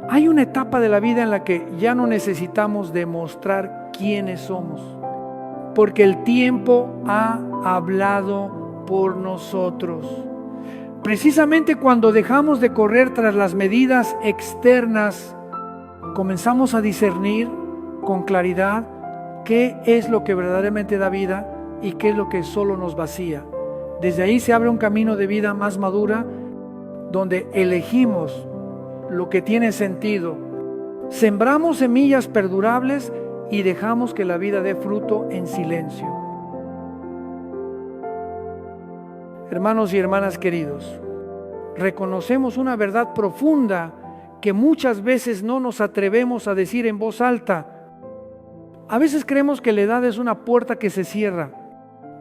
Hay una etapa de la vida en la que ya no necesitamos demostrar quiénes somos, porque el tiempo ha hablado por nosotros. Precisamente cuando dejamos de correr tras las medidas externas, comenzamos a discernir con claridad qué es lo que verdaderamente da vida y qué es lo que solo nos vacía. Desde ahí se abre un camino de vida más madura, donde elegimos lo que tiene sentido, sembramos semillas perdurables y dejamos que la vida dé fruto en silencio. Hermanos y hermanas queridos, reconocemos una verdad profunda que muchas veces no nos atrevemos a decir en voz alta. A veces creemos que la edad es una puerta que se cierra,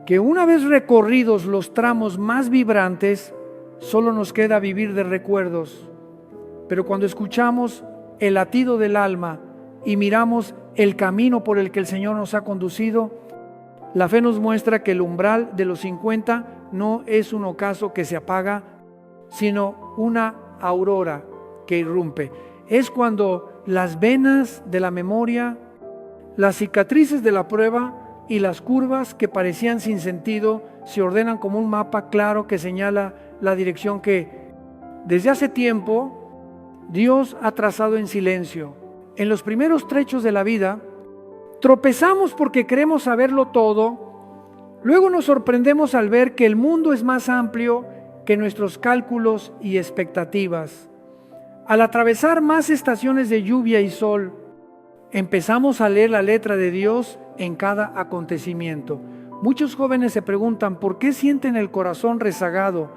que una vez recorridos los tramos más vibrantes, solo nos queda vivir de recuerdos. Pero cuando escuchamos el latido del alma y miramos el camino por el que el Señor nos ha conducido, la fe nos muestra que el umbral de los 50 no es un ocaso que se apaga, sino una aurora que irrumpe. Es cuando las venas de la memoria, las cicatrices de la prueba y las curvas que parecían sin sentido se ordenan como un mapa claro que señala la dirección que desde hace tiempo Dios ha trazado en silencio. En los primeros trechos de la vida tropezamos porque queremos saberlo todo. Luego nos sorprendemos al ver que el mundo es más amplio que nuestros cálculos y expectativas. Al atravesar más estaciones de lluvia y sol, empezamos a leer la letra de Dios en cada acontecimiento. Muchos jóvenes se preguntan por qué sienten el corazón rezagado,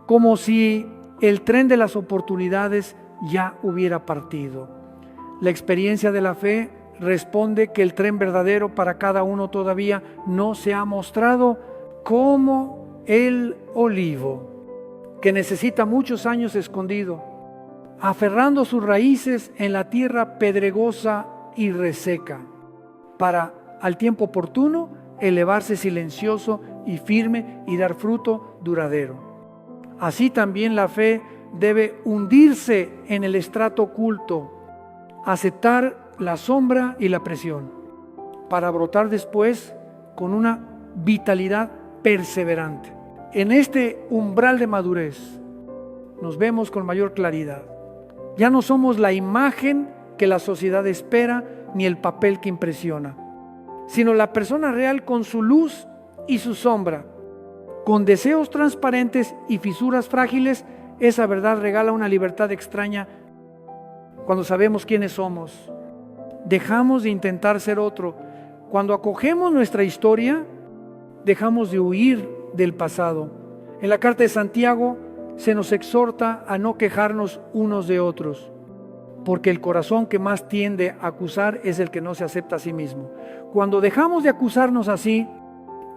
como si el tren de las oportunidades ya hubiera partido. La experiencia de la fe responde que el tren verdadero para cada uno todavía no se ha mostrado, como el olivo, que necesita muchos años escondido, aferrando sus raíces en la tierra pedregosa y reseca, para al tiempo oportuno elevarse silencioso y firme y dar fruto duradero. Así también la fe debe hundirse en el estrato oculto, aceptar la sombra y la presión, para brotar después con una vitalidad perseverante. En este umbral de madurez nos vemos con mayor claridad. Ya no somos la imagen que la sociedad espera ni el papel que impresiona, sino la persona real con su luz y su sombra. Con deseos transparentes y fisuras frágiles, esa verdad regala una libertad extraña cuando sabemos quiénes somos. Dejamos de intentar ser otro. Cuando acogemos nuestra historia, dejamos de huir del pasado. En la carta de Santiago se nos exhorta a no quejarnos unos de otros, porque el corazón que más tiende a acusar es el que no se acepta a sí mismo. Cuando dejamos de acusarnos así,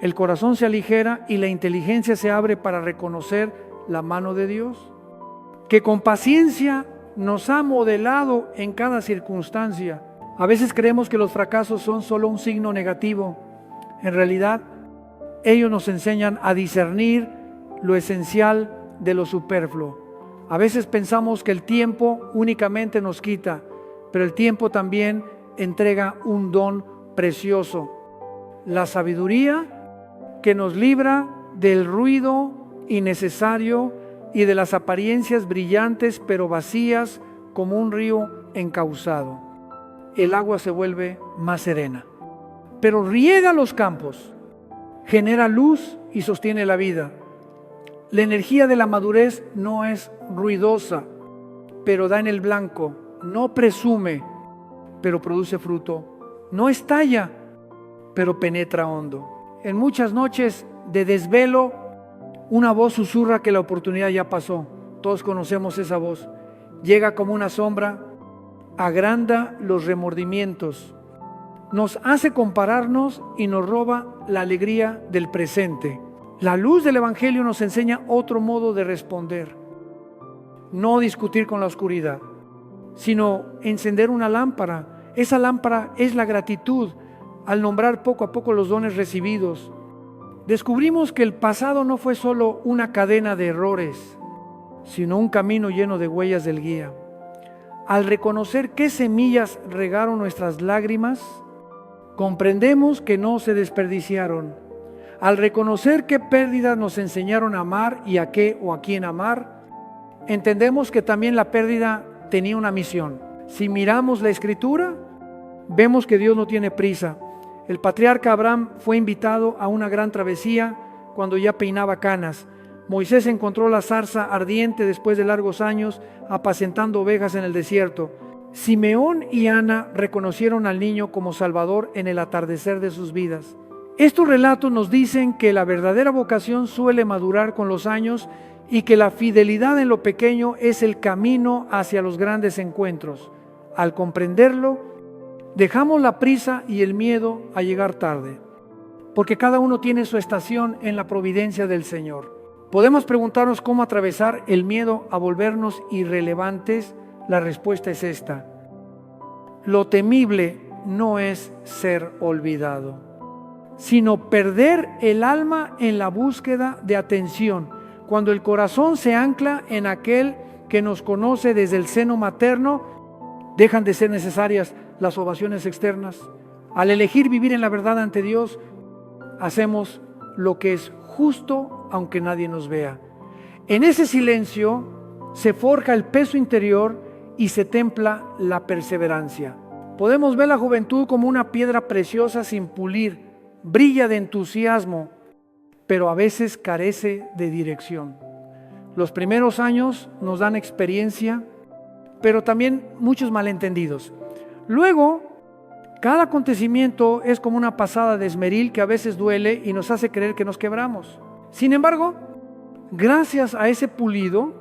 el corazón se aligera y la inteligencia se abre para reconocer la mano de Dios, que con paciencia nos ha modelado en cada circunstancia. A veces creemos que los fracasos son solo un signo negativo. En realidad, ellos nos enseñan a discernir lo esencial de lo superfluo. A veces pensamos que el tiempo únicamente nos quita, pero el tiempo también entrega un don precioso, la sabiduría que nos libra del ruido innecesario y de las apariencias brillantes pero vacías, como un río encauzado. El agua se vuelve más serena, pero riega los campos, genera luz y sostiene la vida. La energía de la madurez no es ruidosa, pero da en el blanco. No presume, pero produce fruto. No estalla, pero penetra hondo. En muchas noches de desvelo, una voz susurra que la oportunidad ya pasó. Todos conocemos esa voz. Llega como una sombra, agranda los remordimientos, nos hace compararnos y nos roba la alegría del presente. La luz del Evangelio nos enseña otro modo de responder. No discutir con la oscuridad, sino encender una lámpara. Esa lámpara es la gratitud al nombrar poco a poco los dones recibidos. Descubrimos que el pasado no fue solo una cadena de errores, sino un camino lleno de huellas del guía. al reconocer qué semillas regaron nuestras lágrimas, comprendemos que no se desperdiciaron. Al reconocer qué pérdidas nos enseñaron a amar y a qué o a quién amar, entendemos que también la pérdida tenía una misión. Si miramos la Escritura, vemos que Dios no tiene prisa. El patriarca Abraham fue invitado a una gran travesía cuando ya peinaba canas. Moisés encontró la zarza ardiente después de largos años apacentando ovejas en el desierto. Simeón y Ana reconocieron al niño como Salvador en el atardecer de sus vidas. Estos relatos nos dicen que la verdadera vocación suele madurar con los años y que la fidelidad en lo pequeño es el camino hacia los grandes encuentros. Al comprenderlo, dejamos la prisa y el miedo a llegar tarde, porque cada uno tiene su estación en la providencia del Señor. Podemos preguntarnos cómo atravesar el miedo a volvernos irrelevantes. La respuesta es esta: lo temible no es ser olvidado, sino perder el alma en la búsqueda de atención. Cuando el corazón se ancla en aquel que nos conoce desde el seno materno, dejan de ser necesarias las ovaciones externas. Al elegir vivir en la verdad ante Dios, hacemos lo que es justo aunque nadie nos vea. En ese silencio se forja el peso interior y se templa la perseverancia. Podemos ver la juventud como una piedra preciosa sin pulir, brilla de entusiasmo, pero a veces carece de dirección. Los primeros años nos dan experiencia, pero también muchos malentendidos. Luego, cada acontecimiento es como una pasada de esmeril que a veces duele y nos hace creer que nos quebramos. Sin embargo, gracias a ese pulido,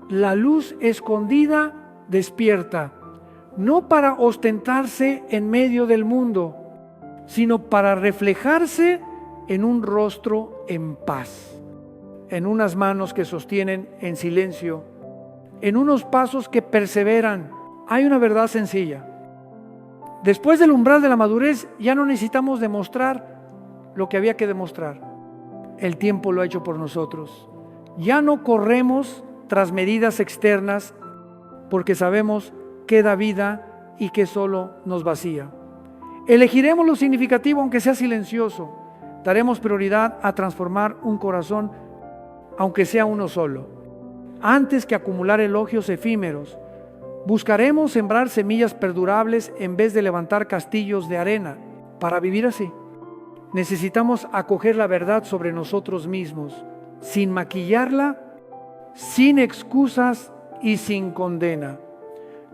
la luz escondida despierta, no para ostentarse en medio del mundo, sino para reflejarse en un rostro en paz, en unas manos que sostienen en silencio, en unos pasos que perseveran. Hay una verdad sencilla: después del umbral de la madurez ya no necesitamos demostrar lo que había que demostrar. El tiempo lo ha hecho por nosotros. Ya no corremos tras medidas externas porque sabemos qué da vida y qué solo nos vacía. Elegiremos lo significativo aunque sea silencioso. Daremos prioridad a transformar un corazón aunque sea uno solo, antes que acumular elogios efímeros. Buscaremos sembrar semillas perdurables en vez de levantar castillos de arena. Para vivir así, necesitamos acoger la verdad sobre nosotros mismos, sin maquillarla, sin excusas y sin condena.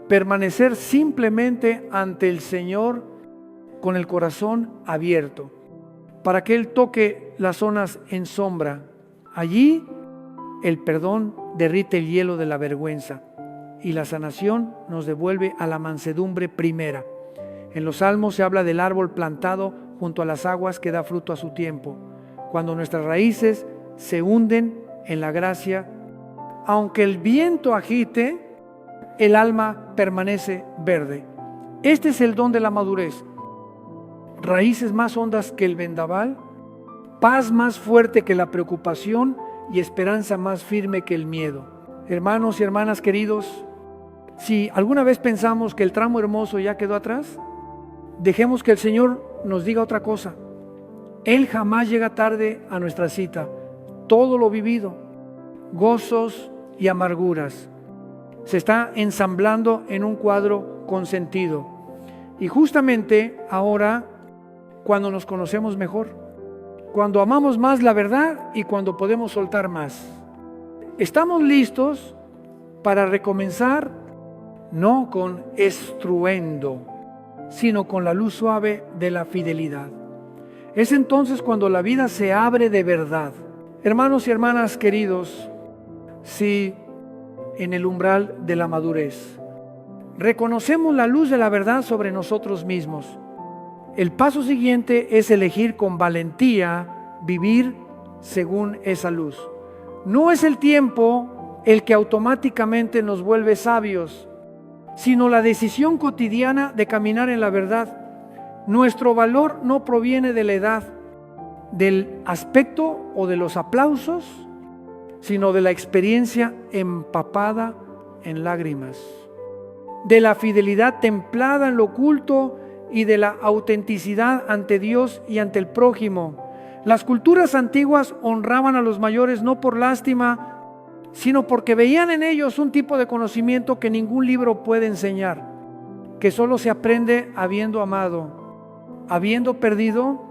Permanecer simplemente ante el Señor con el corazón abierto, para que Él toque las zonas en sombra. Allí el perdón derrite el hielo de la vergüenza y la sanación nos devuelve a la mansedumbre primera. En los Salmos se habla del árbol plantado junto a las aguas que da fruto a su tiempo. Cuando nuestras raíces se hunden en la gracia, aunque el viento agite, el alma permanece verde. Este es el don de la madurez: raíces más hondas que el vendaval, paz más fuerte que la preocupación y esperanza más firme que el miedo. Hermanos y hermanas queridos, si alguna vez pensamos que el tramo hermoso ya quedó atrás, dejemos que el Señor nos diga otra cosa. Él jamás llega tarde a nuestra cita. Todo lo vivido, gozos y amarguras, se está ensamblando en un cuadro con sentido. Y justamente ahora, cuando nos conocemos mejor, cuando amamos más la verdad y cuando podemos soltar más, estamos listos para recomenzar, no con estruendo, sino con la luz suave de la fidelidad. Es entonces cuando la vida se abre de verdad. Hermanos y hermanas queridos, si en el umbral de la madurez reconocemos la luz de la verdad sobre nosotros mismos, el paso siguiente es elegir con valentía vivir según esa luz. No es el tiempo el que automáticamente nos vuelve sabios, sino la decisión cotidiana de caminar en la verdad. Nuestro valor no proviene de la edad, del aspecto o de los aplausos, sino de la experiencia empapada en lágrimas. de la fidelidad templada en lo oculto y de la autenticidad ante Dios y ante el prójimo. Las culturas antiguas honraban a los mayores no por lástima, sino porque veían en ellos un tipo de conocimiento que ningún libro puede enseñar, que solo se aprende habiendo amado, habiendo perdido,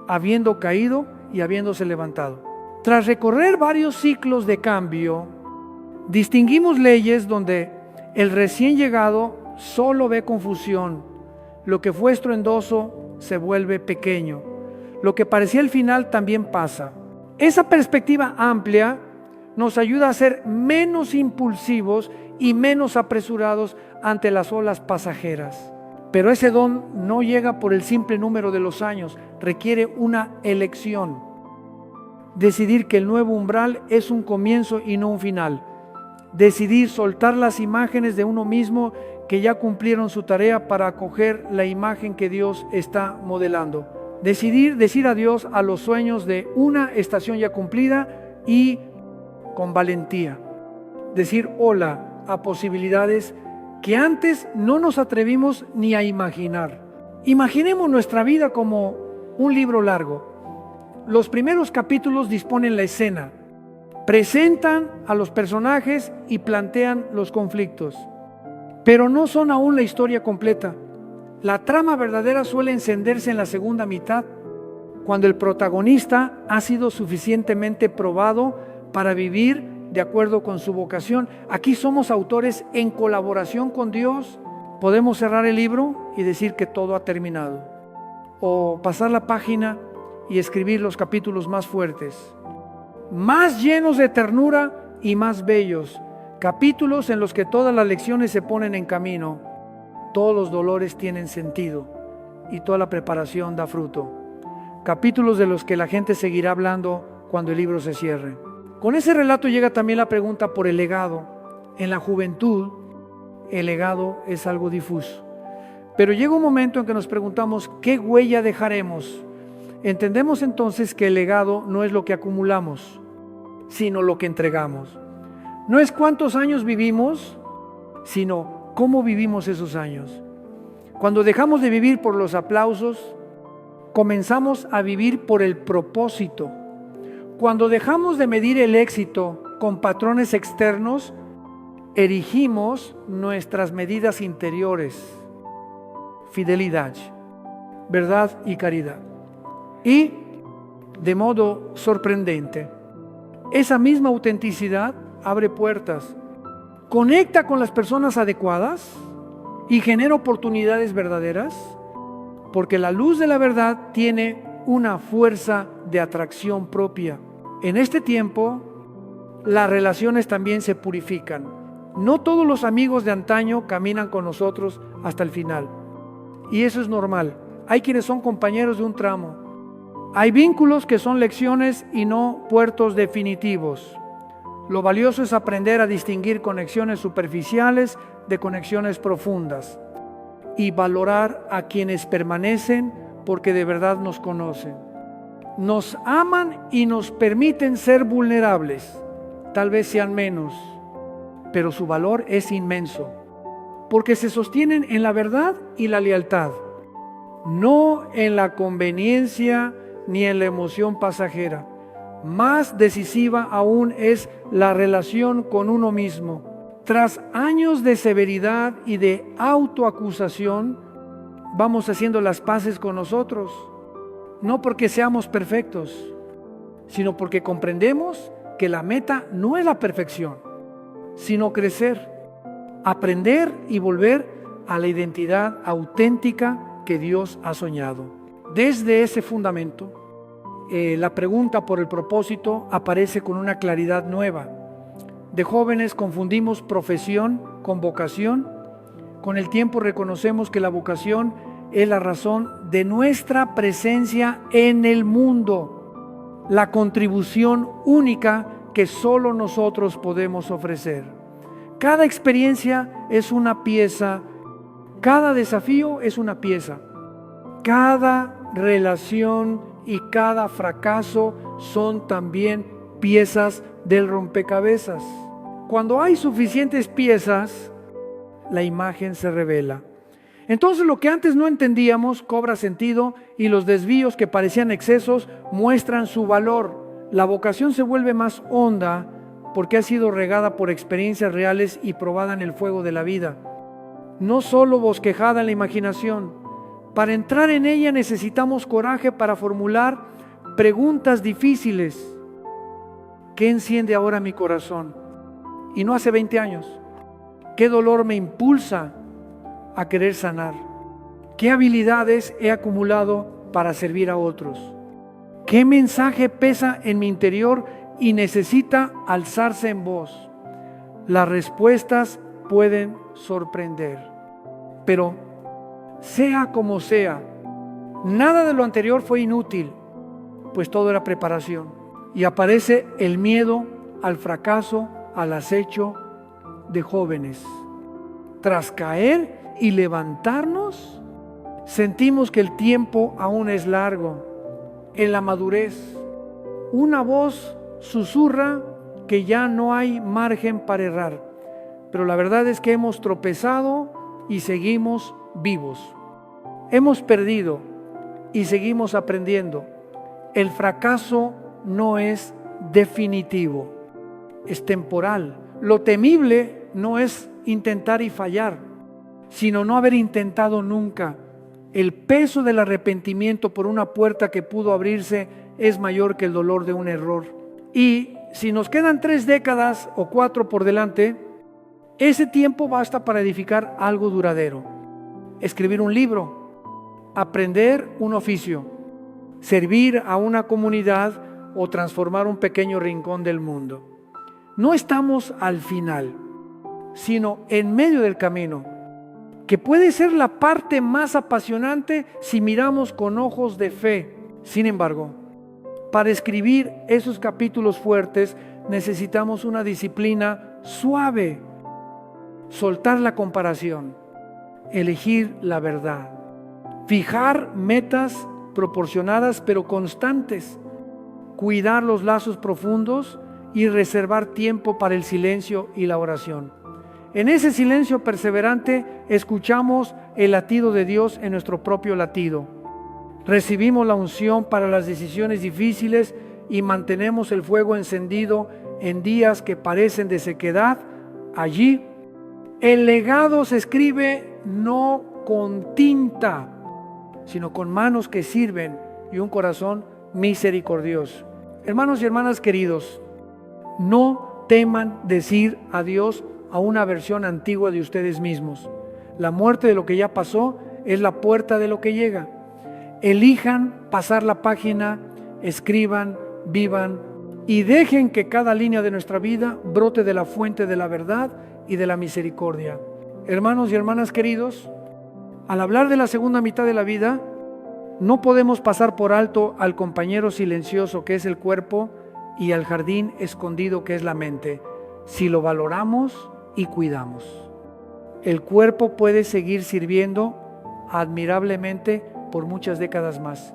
habiendo caído y habiéndose levantado. Tras recorrer varios ciclos de cambio, distinguimos leyes donde el recién llegado solo ve confusión, lo que fue estruendoso se vuelve pequeño, lo que parecía el final también pasa. Esa perspectiva amplia nos ayuda a ser menos impulsivos y menos apresurados ante las olas pasajeras. Pero ese don no llega por el simple número de los años, requiere una elección. Decidir que el nuevo umbral es un comienzo y no un final. Decidir soltar las imágenes de uno mismo que ya cumplieron su tarea para acoger la imagen que Dios está modelando. Decidir decir adiós a los sueños de una estación ya cumplida y con valentía. Decir hola a posibilidades que antes no nos atrevimos ni a imaginar. Imaginemos nuestra vida como un libro largo. Los primeros capítulos disponen la escena, presentan a los personajes y plantean los conflictos, pero no son aún la historia completa. La trama verdadera suele encenderse en la segunda mitad, cuando el protagonista ha sido suficientemente probado para vivir de acuerdo con su vocación. Aquí somos autores en colaboración con Dios. Podemos cerrar el libro y decir que todo ha terminado, o pasar la página y escribir los capítulos más fuertes, más llenos de ternura y más bellos, capítulos en los que todas las lecciones se ponen en camino, todos los dolores tienen sentido y toda la preparación da fruto, capítulos de los que la gente seguirá hablando cuando el libro se cierre. Con ese relato llega también la pregunta por el legado. En la juventud, el legado es algo difuso, pero llega un momento en que nos preguntamos ¿qué huella dejaremos? Entendemos entonces que el legado no es lo que acumulamos, sino lo que entregamos. No es cuántos años vivimos, sino cómo vivimos esos años. Cuando dejamos de vivir por los aplausos, comenzamos a vivir por el propósito. Cuando dejamos de medir el éxito con patrones externos, erigimos nuestras medidas interiores: fidelidad, verdad y caridad. Y, de modo sorprendente, esa misma autenticidad abre puertas, conecta con las personas adecuadas y genera oportunidades verdaderas, porque la luz de la verdad tiene una fuerza de atracción propia. En este tiempo, las relaciones también se purifican. No todos los amigos de antaño caminan con nosotros hasta el final, y eso es normal. Hay quienes son compañeros de un tramo. Hay vínculos que son lecciones y no puertos definitivos. Lo valioso es aprender a distinguir conexiones superficiales de conexiones profundas y valorar a quienes permanecen porque de verdad nos conocen. Nos aman y nos permiten ser vulnerables. Tal vez sean menos, pero su valor es inmenso, porque se sostienen en la verdad y la lealtad, no en la conveniencia ni en la emoción pasajera. Más decisiva aún es la relación con uno mismo. Tras años de severidad y de autoacusación, vamos haciendo las paces con nosotros, no porque seamos perfectos, sino porque comprendemos que la meta no es la perfección, sino crecer, aprender y volver a la identidad auténtica que Dios ha soñado. Desde ese fundamento, la pregunta por el propósito aparece con una claridad nueva. De jóvenes confundimos profesión con vocación. Con el tiempo reconocemos que la vocación es la razón de nuestra presencia en el mundo, la contribución única que solo nosotros podemos ofrecer. Cada experiencia es una pieza, cada desafío es una pieza, cada relación y cada fracaso son también piezas del rompecabezas. Cuando hay suficientes piezas, la imagen se revela. Entonces lo que antes no entendíamos cobra sentido y los desvíos que parecían excesos muestran su valor. La vocación se vuelve más honda porque ha sido regada por experiencias reales y probada en el fuego de la vida. No solo bosquejada en la imaginación. Para entrar en ella necesitamos coraje para formular preguntas difíciles. ¿Qué enciende ahora mi corazón? Y no hace 20 años. ¿Qué dolor me impulsa a querer sanar? ¿Qué habilidades he acumulado para servir a otros? ¿Qué mensaje pesa en mi interior y necesita alzarse en voz? Las respuestas pueden sorprender, pero sea como sea, nada de lo anterior fue inútil, pues todo era preparación. Y aparece el miedo al fracaso, al acecho de jóvenes. Tras caer y levantarnos, sentimos que el tiempo aún es largo. En la madurez, una voz susurra que ya no hay margen para errar, pero la verdad es que hemos tropezado y seguimos vivos. Hemos perdido y seguimos aprendiendo. El fracaso no es definitivo, es temporal. Lo temible no es intentar y fallar, sino no haber intentado nunca. El peso del arrepentimiento por una puerta que pudo abrirse es mayor que el dolor de un error. Y si nos quedan 3 décadas o 4 por delante, ese tiempo basta para edificar algo duradero. Escribir un libro, aprender un oficio, servir a una comunidad o transformar un pequeño rincón del mundo. No estamos al final, sino en medio del camino, que puede ser la parte más apasionante si miramos con ojos de fe. Sin embargo, para escribir esos capítulos fuertes necesitamos una disciplina suave, soltar la comparación, elegir la verdad, fijar metas proporcionadas pero constantes, cuidar los lazos profundos y reservar tiempo para el silencio y la oración. En ese silencio perseverante escuchamos el latido de Dios en nuestro propio latido. Recibimos la unción para las decisiones difíciles y mantenemos el fuego encendido en días que parecen de sequedad. Allí, el legado se escribe no con tinta, sino con manos que sirven y un corazón misericordioso. Hermanos y hermanas queridos, no teman decir adiós a una versión antigua de ustedes mismos. La muerte de lo que ya pasó es la puerta de lo que llega. Elijan pasar la página, escriban, vivan y dejen que cada línea de nuestra vida brote de la fuente de la verdad y de la misericordia. Hermanos y hermanas queridos, al hablar de la segunda mitad de la vida, no podemos pasar por alto al compañero silencioso que es el cuerpo y al jardín escondido que es la mente, si lo valoramos y cuidamos. El cuerpo puede seguir sirviendo admirablemente por muchas décadas más.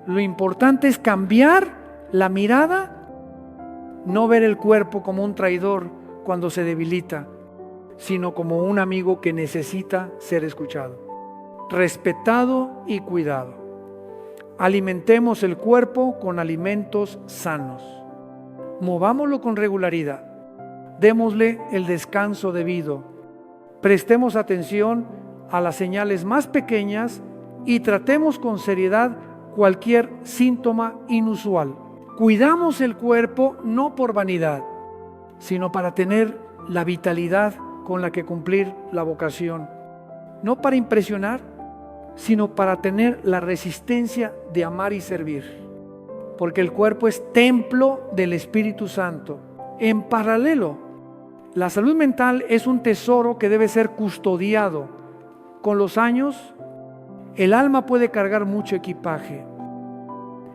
Lo importante es cambiar la mirada, no ver el cuerpo como un traidor cuando se debilita, sino como un amigo que necesita ser escuchado, respetado y cuidado. Alimentemos el cuerpo con alimentos sanos. Movámoslo con regularidad. Démosle el descanso debido. Prestemos atención a las señales más pequeñas y tratemos con seriedad cualquier síntoma inusual. Cuidamos el cuerpo no por vanidad, sino para tener la vitalidad con la que cumplir la vocación. No para impresionar, sino para tener la resistencia de amar y servir. Porque el cuerpo es templo del Espíritu Santo. En paralelo, la salud mental es un tesoro que debe ser custodiado. Con los años, el alma puede cargar mucho equipaje.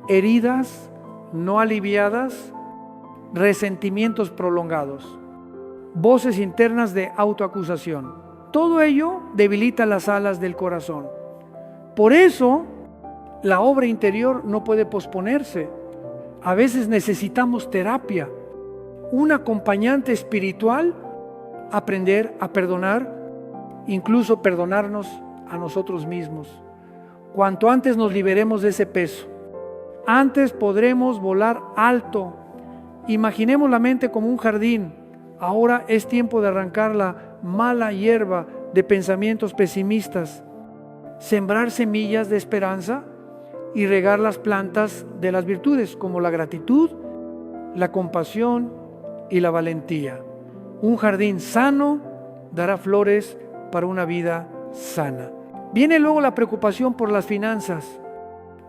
Heridas no aliviadas, resentimientos prolongados, voces internas de autoacusación. Todo ello debilita las alas del corazón. Por eso, la obra interior no puede posponerse. A veces necesitamos terapia, un acompañante espiritual, aprender a perdonar, incluso perdonarnos a nosotros mismos. Cuanto antes nos liberemos de ese peso, antes podremos volar alto. Imaginemos la mente como un jardín. Ahora es tiempo de arrancar la mala hierba de pensamientos pesimistas, sembrar semillas de esperanza y regar las plantas de las virtudes como la gratitud, la compasión y la valentía. Un jardín sano dará flores para una vida sana. Viene luego la preocupación por las finanzas,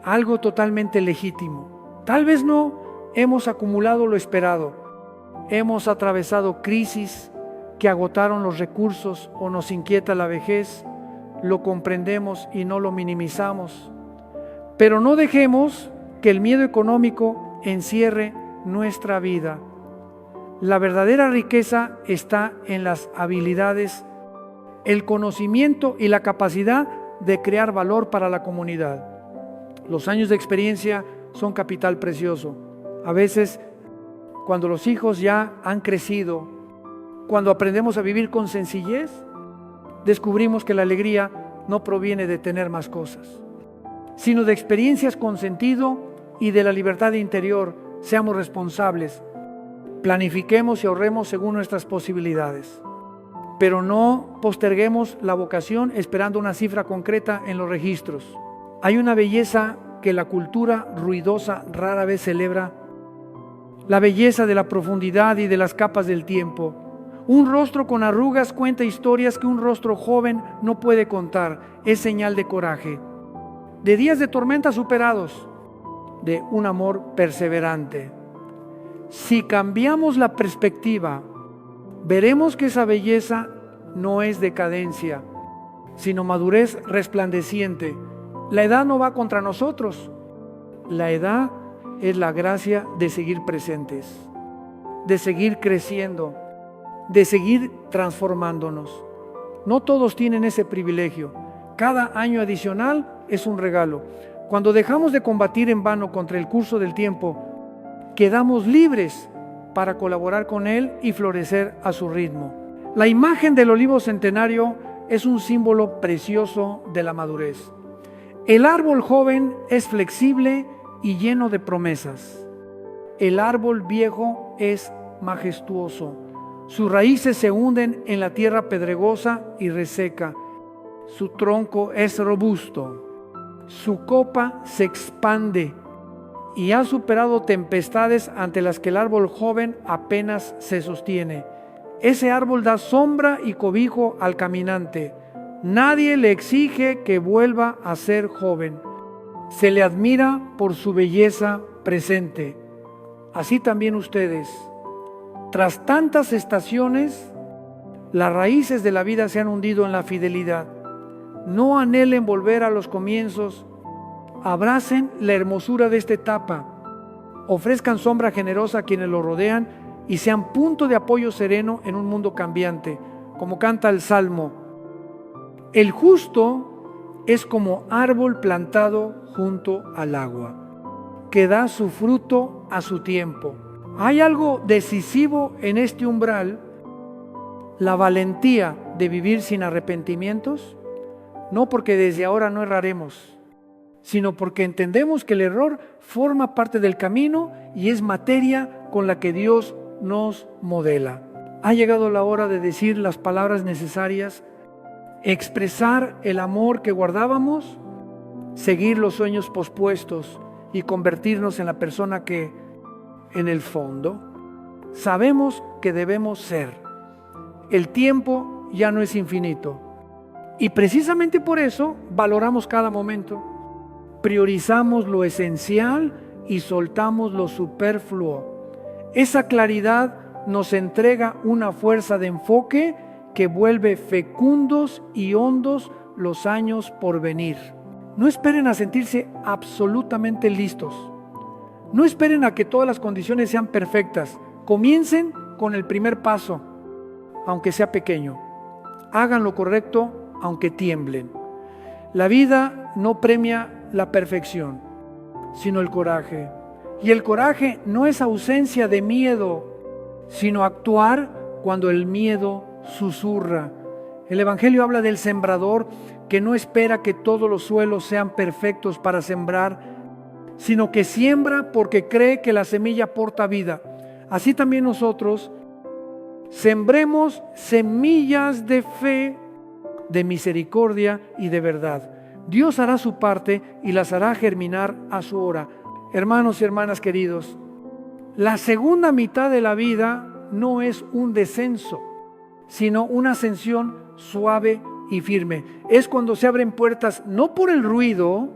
algo totalmente legítimo. Tal vez no hemos acumulado lo esperado, hemos atravesado crisis que agotaron los recursos o nos inquieta la vejez, lo comprendemos y no lo minimizamos. Pero no dejemos que el miedo económico encierre nuestra vida. La verdadera riqueza está en las habilidades, el conocimiento y la capacidad de crear valor para la comunidad. Los años de experiencia son capital precioso. A veces, cuando los hijos ya han crecido, cuando aprendemos a vivir con sencillez, descubrimos que la alegría no proviene de tener más cosas, sino de experiencias con sentido y de la libertad interior. Seamos responsables, planifiquemos y ahorremos según nuestras posibilidades, pero no posterguemos la vocación esperando una cifra concreta en los registros. Hay una belleza que la cultura ruidosa rara vez celebra, la belleza de la profundidad y de las capas del tiempo. Un rostro con arrugas cuenta historias que un rostro joven no puede contar. Es señal de coraje, de días de tormenta superados, de un amor perseverante. Si cambiamos la perspectiva, veremos que esa belleza no es decadencia, sino madurez resplandeciente. La edad no va contra nosotros. La edad es la gracia de seguir presentes, de seguir creciendo, de seguir transformándonos. No todos tienen ese privilegio. Cada año adicional es un regalo. Cuando dejamos de combatir en vano contra el curso del tiempo, quedamos libres para colaborar con él y florecer a su ritmo. La imagen del olivo centenario es un símbolo precioso de la madurez. El árbol joven es flexible y lleno de promesas. El árbol viejo es majestuoso. Sus raíces se hunden en la tierra pedregosa y reseca. Su tronco es robusto. Su copa se expande y ha superado tempestades ante las que el árbol joven apenas se sostiene. Ese árbol da sombra y cobijo al caminante. Nadie le exige que vuelva a ser joven. Se le admira por su belleza presente. Así también ustedes. Tras tantas estaciones, las raíces de la vida se han hundido en la fidelidad. No anhelen volver a los comienzos. Abracen la hermosura de esta etapa. Ofrezcan sombra generosa a quienes lo rodean y sean punto de apoyo sereno en un mundo cambiante. Como canta el Salmo: el justo es como árbol plantado junto al agua, que da su fruto a su tiempo. Hay algo decisivo en este umbral, la valentía de vivir sin arrepentimientos, no porque desde ahora no erraremos, sino porque entendemos que el error forma parte del camino y es materia con la que Dios nos modela. Ha llegado la hora de decir las palabras necesarias, expresar el amor que guardábamos, seguir los sueños pospuestos y convertirnos en la persona que, en el fondo, sabemos que debemos ser. El tiempo ya no es infinito y precisamente por eso valoramos cada momento. Priorizamos lo esencial y soltamos lo superfluo. Esa claridad nos entrega una fuerza de enfoque que vuelve fecundos y hondos los años por venir. No esperen a sentirse absolutamente listos. No esperen a que todas las condiciones sean perfectas. Comiencen con el primer paso, aunque sea pequeño. Hagan lo correcto, aunque tiemblen. La vida no premia la perfección, sino el coraje. Y el coraje no es ausencia de miedo, sino actuar cuando el miedo susurra. El Evangelio habla del sembrador que no espera que todos los suelos sean perfectos para sembrar, sino que siembra porque cree que la semilla porta vida. Así también nosotros sembremos semillas de fe, de misericordia y de verdad. Dios hará su parte y las hará germinar a su hora. Hermanos y hermanas queridos, la segunda mitad de la vida no es un descenso, sino una ascensión suave y firme. Es cuando se abren puertas no por el ruido,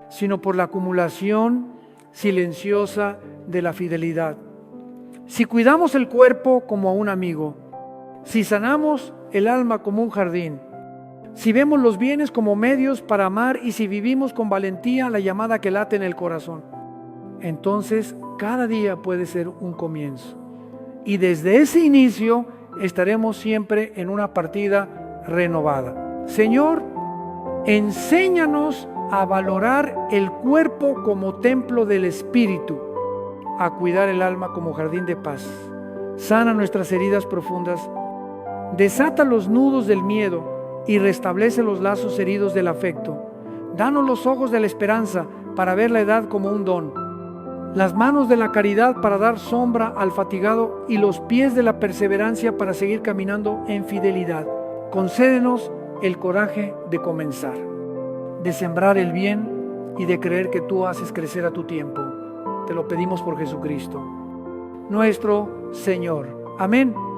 sino por la acumulación silenciosa de la fidelidad. Si cuidamos el cuerpo como a un amigo, si sanamos el alma como un jardín, si vemos los bienes como medios para amar y si vivimos con valentía la llamada que late en el corazón, entonces cada día puede ser un comienzo. Y desde ese inicio estaremos siempre en una partida renovada. Señor, enséñanos a valorar el cuerpo como templo del Espíritu, a cuidar el alma como jardín de paz. Sana nuestras heridas profundas, desata los nudos del miedo y restablece los lazos heridos del afecto. Danos los ojos de la esperanza para ver la edad como un don, las manos de la caridad para dar sombra al fatigado y los pies de la perseverancia para seguir caminando en fidelidad. Concédenos el coraje de comenzar, de sembrar el bien y de creer que tú haces crecer a tu tiempo. Te lo pedimos por Jesucristo, nuestro Señor. Amén.